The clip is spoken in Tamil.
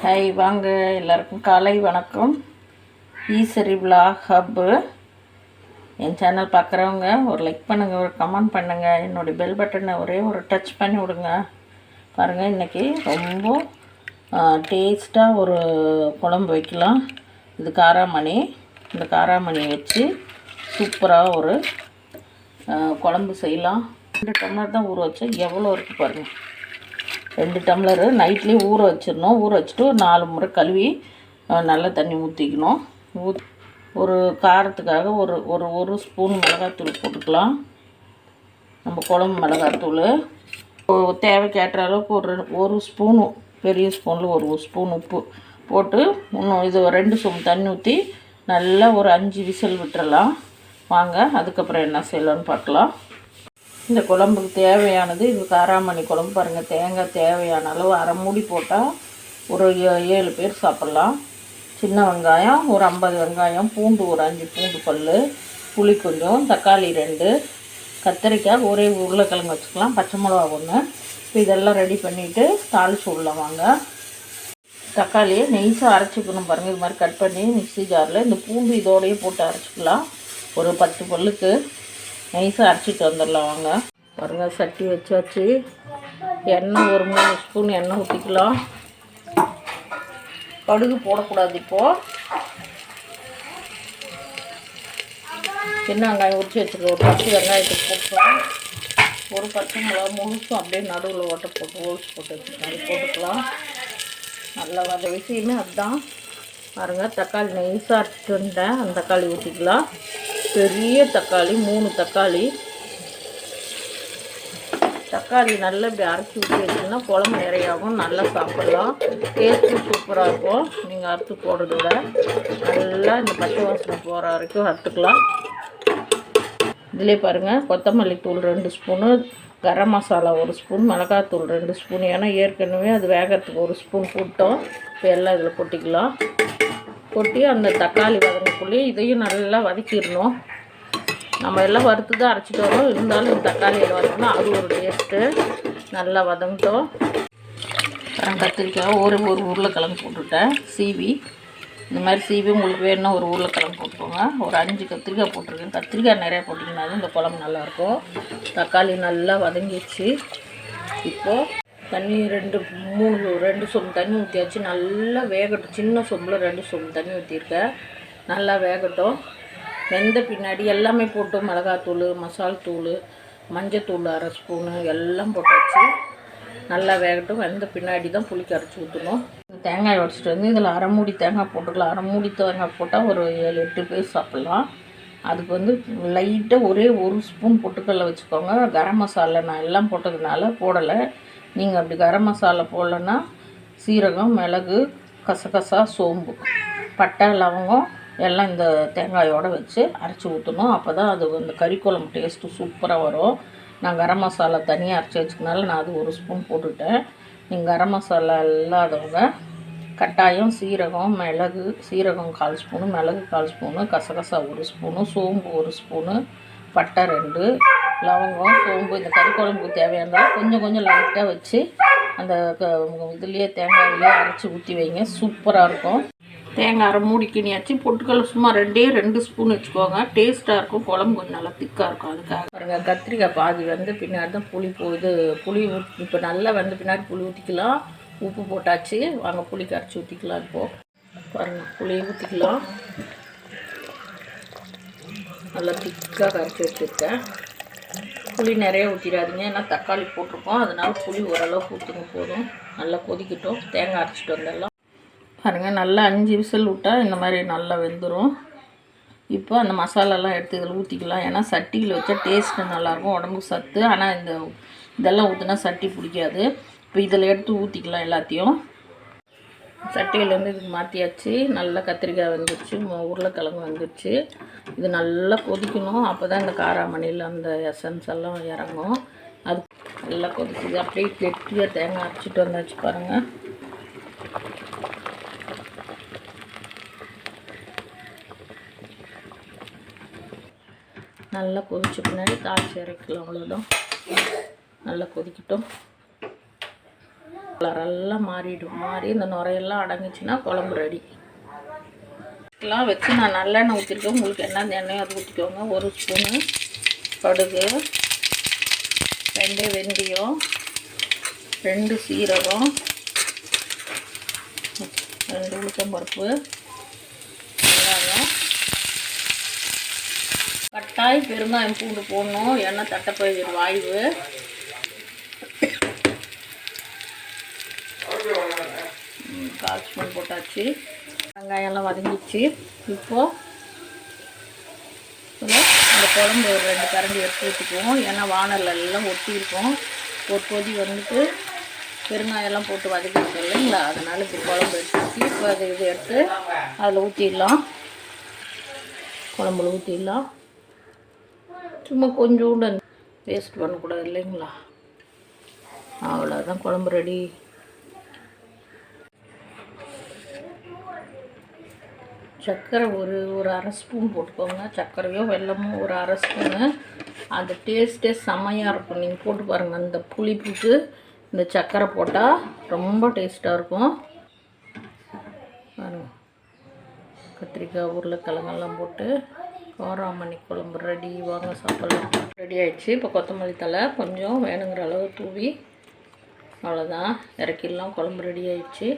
ஹாய் வாங்க எல்லாருக்கும் காலை வணக்கம். Eswari vlog hub. என் சேனல் பார்க்குறவங்க ஒரு லைக் பண்ணுங்கள், ஒரு கமெண்ட் பண்ணுங்கள், என்னுடைய பெல் பட்டனை ஒரே ஒரு டச் பண்ணி விடுங்க. பாருங்கள், இன்றைக்கி ரொம்ப டேஸ்ட்டாக ஒரு குழம்பு வைக்கலாம். இது காராமணி. இந்த காராமணி வச்சு சூப்பராக ஒரு குழம்பு செய்யலாம். 2 டம்ளர் தான் ஊற வச்சேன். எவ்வளோ இருக்குது பாருங்கள். 2 டம்ளரு நைட்லேயே ஊற வச்சிடணும். ஊற வச்சுட்டு ஒரு 4 முறை கழுவி நல்லா தண்ணி ஊற்றிக்கணும். ஒரு காரத்துக்காக ஒரு ஸ்பூன் மிளகாத்தூள் போட்டுக்கலாம். நம்ம குழம்பு மிளகாத்தூள் தேவைக்கேற்ற அளவுக்கு ஒரு ஸ்பூனு, பெரிய ஸ்பூனில் ஒரு ஸ்பூன் உப்பு போட்டு இன்னும் இது 2 ஸ்பூன் தண்ணி ஊற்றி நல்லா ஒரு 5 விசில் விட்டுறலாம். வாங்க அதுக்கப்புறம் என்ன செய்யலான்னு பார்க்கலாம். இந்த குழம்புக்கு தேவையானது, இது காராமணி குழம்பு பாருங்கள். தேங்காய் தேவையான அளவு அரை மூடி போட்டால் ஒரு 7 பேர் சாப்பிட்லாம். சின்ன வெங்காயம் ஒரு 50 வெங்காயம், பூண்டு ஒரு 5 பூண்டு பல், புளி கொஞ்சம், தக்காளி 2, கத்திரிக்காய் ஒரே உருளைக்கிழங்கு வச்சுக்கலாம், பச்சை மிளகா 1. இப்போ இதெல்லாம் ரெடி பண்ணிவிட்டு தாளிச்சு விடலாம் வாங்க. தக்காளியை நெய்ஸாக அரைச்சிக்கணும் பாருங்கள். இது மாதிரி கட் பண்ணி மிக்ஸி ஜாரில் இந்த பூண்டு இதோடையே போட்டு அரைச்சிக்கலாம். ஒரு 10 பல்லுக்கு நைஸாக அரைச்சிட்டு வந்துடலாம் வாங்க. பாருங்கள், சட்டி வச்சாச்சு. எண்ணெய் ஒரு 3 ஸ்பூன் எண்ணெய் ஊற்றிக்கலாம். கடுகு போடக்கூடாது. இப்போது சின்ன வெங்காயம் உரிச்சு வச்சுருக்கோம். ஒரு 10 வெங்காயத்துக்கு போட்டுக்கலாம். ஒரு பச்சை மிளகா முழுசும் அப்படியே நடுவில் ஓட்டை போட்டு ஓல்ஸ் போட்டு வச்சுருக்கோம். அது போட்டுக்கலாம். நல்லா வர விஷயமே அதுதான். பாருங்கள், தக்காளி நைஸாக அரைச்சிட்டு வந்துட்டேன். அந்த தக்காளி ஊற்றிக்கலாம். பெரிய தக்காளி 3 தக்காளி. தக்காளி நல்லா இப்படி அரைச்சி ஊற்றி வச்சிங்கன்னா குழம்பு நிறையாகும், நல்லா சாப்பிட்லாம். டேஸ்ட்டு சூப்பராக இருக்கும். நீங்கள் அறுத்து போடுறத விட நல்லா இந்த பச்சை வாசனை போகிற வரைக்கும் அறுத்துக்கலாம். இதிலே பாருங்கள், கொத்தமல்லி தூள் 2 ஸ்பூனு, கரம் மசாலா 1 ஸ்பூன், மிளகாத்தூள் 2 ஸ்பூன். ஏன்னா ஏற்கனவே அது வேகிறதுக்கு 1 ஸ்பூன் போட்டோம். இப்போ எல்லாம் இதில் கொட்டிக்கலாம். கொட்டி அந்த தக்காளி வதங்கக்குள்ளேயே இதையும் நல்லா வதக்கிடணும். நம்ம எல்லாம் வறுத்து தான் அரைச்சிட்டு வரோம். இருந்தாலும் இந்த தக்காளியில் வதக்கினா அது ஒரு டேஸ்ட்டு. நல்லா வதங்கிட்டோம். கத்திரிக்காய் ஒரு உருளைக்கிழங்கு போட்டுவிட்டேன் சீவி. இந்த மாதிரி சீவி உங்களுக்கு வேணும்னா ஒரு உருளைக்கிழங்கு போட்டுக்கோங்க. ஒரு 5 கத்திரிக்காய் போட்டிருக்கேன். கத்திரிக்காய் நிறையா போட்டிங்கனாலும் இந்த குழம்பு நல்லாயிருக்கும். தக்காளி நல்லா வதங்கிடுச்சு. இப்போது தண்ணி 2 சொம்பு தண்ணி ஊற்றியாச்சு. நல்லா வேகட்டும். சின்ன சொம்பில் 2 சொம்பு தண்ணி ஊற்றிருக்கேன். நல்லா வேகட்டும். வெந்த பின்னாடி எல்லாமே போட்டு மிளகாத்தூள், மசால் தூள், மஞ்சத்தூள் அரை ஸ்பூனு எல்லாம் போட்டாச்சு. நல்லா வேகட்டும். வெந்த பின்னாடி தான் புளி கரைச்சி ஊற்றணும். தேங்காய் உடச்சிட்டு வந்து இதில் அரை மூடி தேங்காய் போட்டுக்கலாம். அரை மூடி தேங்காய் போட்டால் ஒரு 7-8 பேர் சாப்பிட்லாம். அதுக்கு வந்து லைட்டாக ஒரே 1 ஸ்பூன் பொட்டுக்கடலை வச்சுக்கோங்க. கரம் மசாலா நான் எல்லாம் போட்டதுனால போடலை. நீங்கள் அப்படி கரம் மசாலா போடலன்னா சீரகம், மிளகு, கசகசா, சோம்பு, பட்டை, லவங்கம் எல்லாம் இந்த தேங்காயோடு வச்சு அரைச்சி ஊற்றணும். அப்போ தான் அது அந்த கறிக்குழம்பு டேஸ்ட்டு சூப்பராக வரும். நான் கரம் மசாலா தனியாக அரைச்சி வச்சுக்கனால நான் அது 1 ஸ்பூன் போட்டுவிட்டேன். நீங்கள் கரம் மசாலா இல்லாதவங்க கட்டாயம் சீரகம், மிளகு, சீரகம் 1/4 ஸ்பூனு, மிளகு 1/4 ஸ்பூனு, கசகசா 1 ஸ்பூனு, சோம்பு 1 ஸ்பூனு, பட்டை 2, லவங்கம், சோம்பு இந்த கறிக்குழம்புக்கு தேவையானதால் கொஞ்சம் லைட்டாக வச்சு அந்த இதுலேயே தேங்காயிலே அரைச்சி ஊற்றி வைங்க. சூப்பராக இருக்கும். தேங்காய் அரை மூடி கிணியாச்சு. பொட்டுக்கடலை சும்மா 2 ஸ்பூன் வச்சுக்கோங்க. டேஸ்ட்டாக இருக்கும். குழம்பு கொஞ்சம் நல்லா திக்காக இருக்கும். அதுக்காக பாருங்கள், கத்திரிக்காய் பாதி வந்து பின்னாடி தான் புளி இப்போ நல்லா வந்து பின்னாடி புளி ஊற்றிக்கலாம். உப்பு போட்டாச்சு. வாங்க புளி கரைச்சி ஊற்றிக்கலாம். இப்போது பாருங்கள், புளி ஊற்றிக்கலாம். நல்லா திக்காக கரைச்சி வச்சுருக்கேன். புளி நிறைய ஊற்றிடாதீங்க, ஏன்னா தக்காளி போட்டிருக்கோம். அதனால் புளி ஓரளவுக்கு ஊற்றுங்க போதும். நல்லா கொதிக்கட்டும். தேங்காய் அரைச்சிட்டு வந்துடலாம். பாருங்கள், நல்லா 5 விசில் விட்டால் இந்த மாதிரி நல்லா வெந்துடும். இப்போ அந்த மசாலாலாம் எடுத்து இதில் ஊற்றிக்கலாம். ஏன்னா சட்டியில் வச்சா டேஸ்ட்டு நல்லாயிருக்கும், உடம்புக்கு சத்து. ஆனால் இதெல்லாம் ஊற்றினா சட்டி பிடிக்காது. இப்போ இதில் எடுத்து ஊற்றிக்கலாம் எல்லாத்தையும். சட்டியிலேருந்து இதுக்கு மாற்றியாச்சு. நல்லா கத்திரிக்காய் வந்துடுச்சு, உருளைக்கிழங்கு வந்துடுச்சு. இது நல்லா கொதிக்கணும். அப்போ தான் இந்த காராமணியில் அந்த எசன்ஸ் எல்லாம் இறங்கும். அது நல்லா கொதிக்குது. அப்படியே கெட்டியாக தேங்காய் அரைச்சிட்டு வந்தாச்சு பாருங்கள். நல்லா கொதிச்ச பின்னாடி தாளிச்சு இறக்கலாம். அவ்வளோதான். நல்லா கொதிக்கட்டும். கலரெல்லாம் மாறி இந்த நுரையெல்லாம் அடங்குச்சுன்னா குழம்பு ரெடி. எல்லாம் வச்சு நான் நல்லெண்ணெய் ஊற்றிருக்கேன். உங்களுக்கு என்ன எண்ணெயோ அது ஊற்றிக்கோங்க. 1 ஸ்பூனு கடுகு, 2 வெந்தயம், 2 சீரகம், 2 உளுத்தம்பருப்பு, வெங்காயம், கட்டாய் பெருங்காயம் பூண்டு போடணும். எண்ணெய் தட்டைப்பயிறு வாய்வு. கால் ஸ்பூன் போட்டாச்சு. வெங்காயம்லாம் வதங்கிச்சு. இப்போது இந்த குழம்பு ஒரு 2 கரண்டி எடுத்து ஊற்றிக்குவோம். ஏன்னா வானல்ல எல்லாம் ஒட்டியிருக்கோம். ஒரு கொதி வந்துட்டு பெருங்காயெல்லாம் போட்டு வதக்கிட்டு இல்லைங்களா, அதனால் இப்படி குழம்பு எடுத்து இப்போ இது எடுத்து அதில் ஊற்றிடலாம். குழம்புல ஊற்றிடலாம். சும்மா கொஞ்சோண்டு வேஸ்ட் பண்ணக்கூடாது இல்லைங்களா. அவ்வளோதான், குழம்பு ரெடி. சர்க்கரை ஒரு 1/2 ஸ்பூன் போட்டுக்கோங்க. சர்க்கரையோ வெல்லமோ ஒரு 1/2 ஸ்பூனு. அந்த டேஸ்ட்டே செம்மையாக இருக்கும். நீங்கள் போட்டு பாருங்கள். அந்த புளிப்புக்கு இந்த சர்க்கரை போட்டால் ரொம்ப டேஸ்ட்டாக இருக்கும். பாருங்கள், கத்திரிக்காய் உருளைக்கிழங்கெல்லாம் போட்டு காராமணி குழம்பு ரெடி. வாங்க சாப்பிட்லாம். ரெடி ஆகிடுச்சு. இப்போ கொத்தமல்லி தழை கொஞ்சம் வேணுங்கிற அளவு தூவி அவ்வளோதான், இறக்கிடலாம். குழம்பு ரெடி ஆகிடுச்சு.